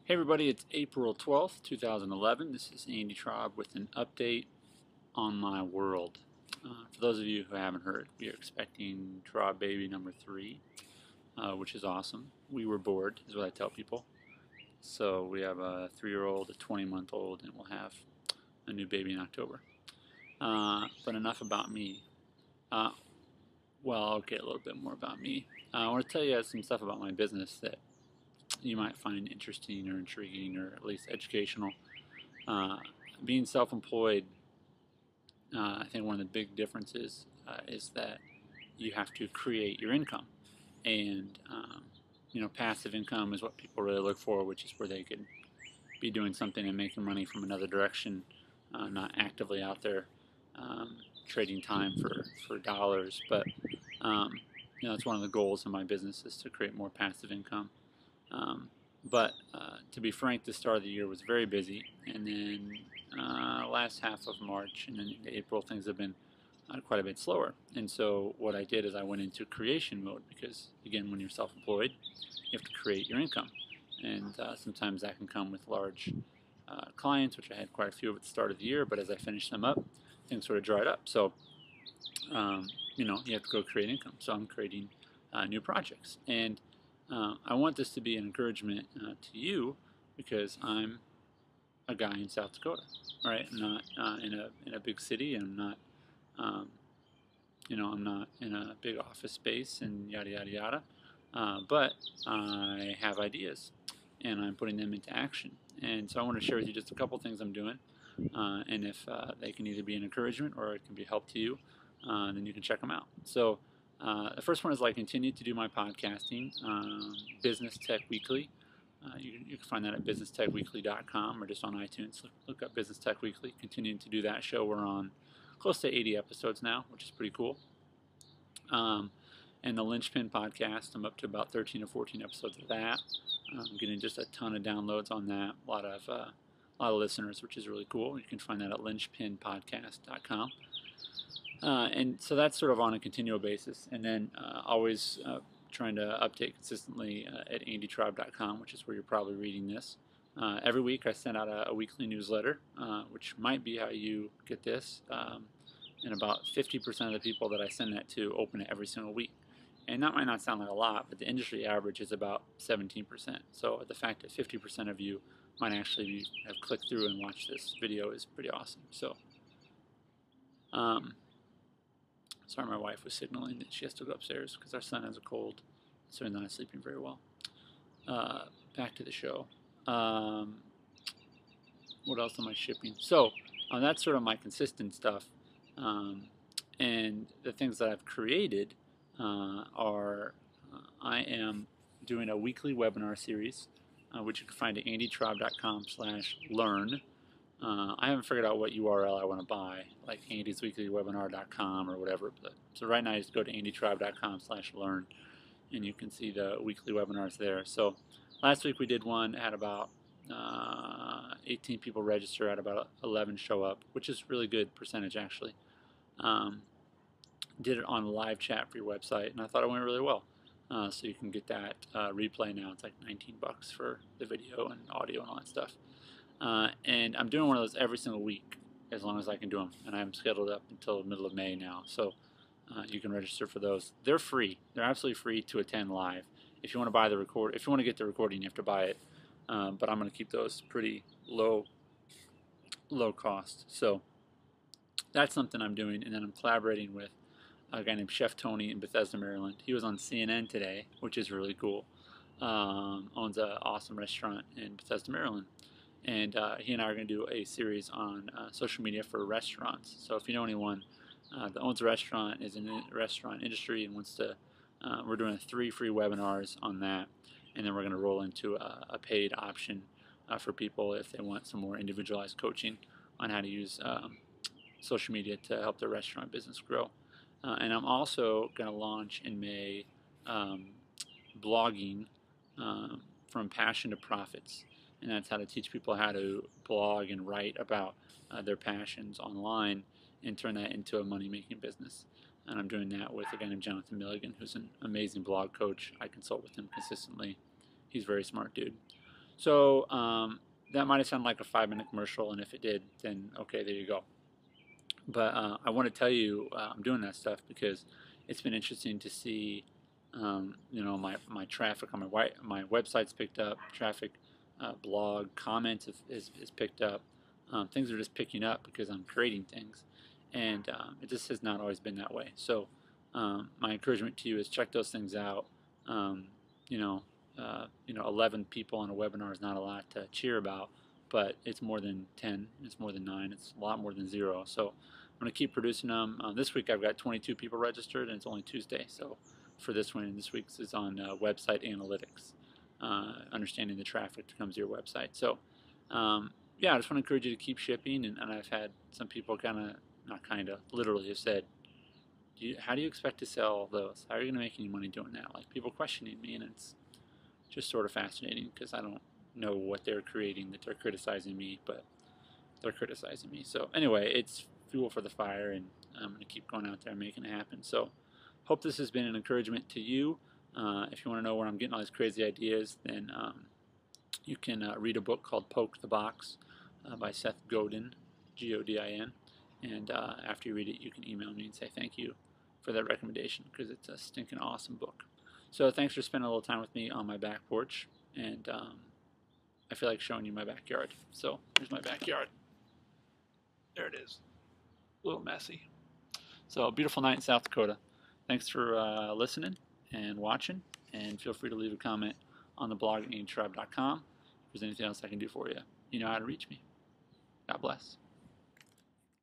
Hey everybody, it's April 12th, 2011. This is Andy Traub with an update on my world. For those of you who haven't heard, we are expecting Traub baby number 3, which is awesome. We were bored, is what I tell people. So we have a 3-year-old, a 20-month-old, and we'll have a new baby in October. But enough about me. Well, okay, a little bit more about me. I want to tell you some stuff about my business that you might find interesting or intriguing or at least educational. Being self-employed, I think one of the big differences is that you have to create your income. And, passive income is what people really look for, which is where they could be doing something and making money from another direction, not actively out there trading time for dollars. But, it's one of the goals of my business is to create more passive income. But to be frank, the start of the year was very busy, and then last half of March and then into April, things have been quite a bit slower. And so what I did is I went into creation mode because, again, when you're self-employed, you have to create your income. And sometimes that can come with large clients, which I had quite a few of at the start of the year, but as I finished them up, things sort of dried up. So, you have to go create income. So I'm creating new projects. And I want this to be an encouragement to you because I'm a guy in South Dakota, right? I'm not in a big city, and I'm not in a big office space and yada yada yada. But I have ideas, and I'm putting them into action. And so I want to share with you just a couple things I'm doing, and if they can either be an encouragement or it can be help to you, then you can check them out. So. The first one is I continue to do my podcasting, Business Tech Weekly. You can find that at businesstechweekly.com or just on iTunes. Look up Business Tech Weekly. Continuing to do that show. We're on close to 80 episodes now, which is pretty cool. And the Linchpin podcast, I'm up to about 13 or 14 episodes of that. I'm getting just a ton of downloads on that. A lot of listeners, which is really cool. You can find that at linchpinpodcast.com. And so that's sort of on a continual basis, and then always trying to update consistently at andytraub.com, which is where you're probably reading this. Every week I send out a weekly newsletter, which might be how you get this, and about 50% of the people that I send that to open it every single week. And that might not sound like a lot, but the industry average is about 17%. So the fact that 50% of you might actually have clicked through and watched this video is pretty awesome. So. Sorry, my wife was signaling that she has to go upstairs because our son has a cold, so he's not sleeping very well. Back to the show. What else am I shipping? So that's sort of my consistent stuff. And the things that I've created are I am doing a weekly webinar series, which you can find at andytraub.com/learn. I haven't figured out what URL I want to buy, like andysweeklywebinar.com or whatever. So right now, you just go to andytraub.com/learn, and you can see the weekly webinars there. So last week we did one, had about 18 people register, had about 11 show up, which is really good percentage actually. Did it on live chat for your website, and I thought it went really well. So you can get that replay now. It's like $19 for the video and audio and all that stuff. And I'm doing one of those every single week as long as I can do them, and I'm scheduled up until the middle of May now, so you can register for those. They're free. They're absolutely free to attend live. If you want to buy the if you want to get the recording, you have to buy it, but I'm going to keep those pretty low cost. So that's something I'm doing, and then I'm collaborating with a guy named Chef Tony in Bethesda, Maryland. He was on CNN today, which is really cool. Owns an awesome restaurant in Bethesda, Maryland. And he and I are going to do a series on social media for restaurants. So if you know anyone that owns a restaurant, is in the restaurant industry, and wants to, we're doing 3 free webinars on that. And then we're going to roll into a paid option for people if they want some more individualized coaching on how to use social media to help their restaurant business grow. And I'm also going to launch in May blogging from passion to profits. And that's how to teach people how to blog and write about their passions online and turn that into a money-making business. And I'm doing that with a guy named Jonathan Milligan, who's an amazing blog coach. I consult with him consistently. He's a very smart dude. So that might have sounded like a 5-minute commercial, and if it did, then okay, there you go. But I want to tell you I'm doing that stuff because it's been interesting to see, my traffic on my website's picked up, traffic, blog comments is picked up. Things are just picking up because I'm creating things, and it just has not always been that way. So my encouragement to you is check those things out. Um, you know, 11 people on a webinar is not a lot to cheer about, but it's more than 10, it's more than 9, it's a lot more than 0. So I'm going to keep producing them. This week I've got 22 people registered, and it's only Tuesday. So for this one, this week's is on website analytics, understanding the traffic that comes to your website. So yeah, I just want to encourage you to keep shipping. And I've had some people literally have said, how do you expect to sell those? How are you going to make any money doing that? Like, people questioning me, and it's just sort of fascinating because I don't know what they're creating that they're criticizing me, but they're criticizing me. So anyway, it's fuel for the fire, and I'm going to keep going out there and making it happen. So hope this has been an encouragement to you. If you want to know where I'm getting all these crazy ideas, then you can read a book called Poke the Box by Seth Godin, Godin. And after you read it, you can email me and say thank you for that recommendation because it's a stinking awesome book. So thanks for spending a little time with me on my back porch, and I feel like showing you my backyard. So here's my backyard. There it is. A little messy. So beautiful night in South Dakota. Thanks for listening and watching, and feel free to leave a comment on the blog at AimTribe.com if there's anything else I can do for you. You know how to reach me. God bless.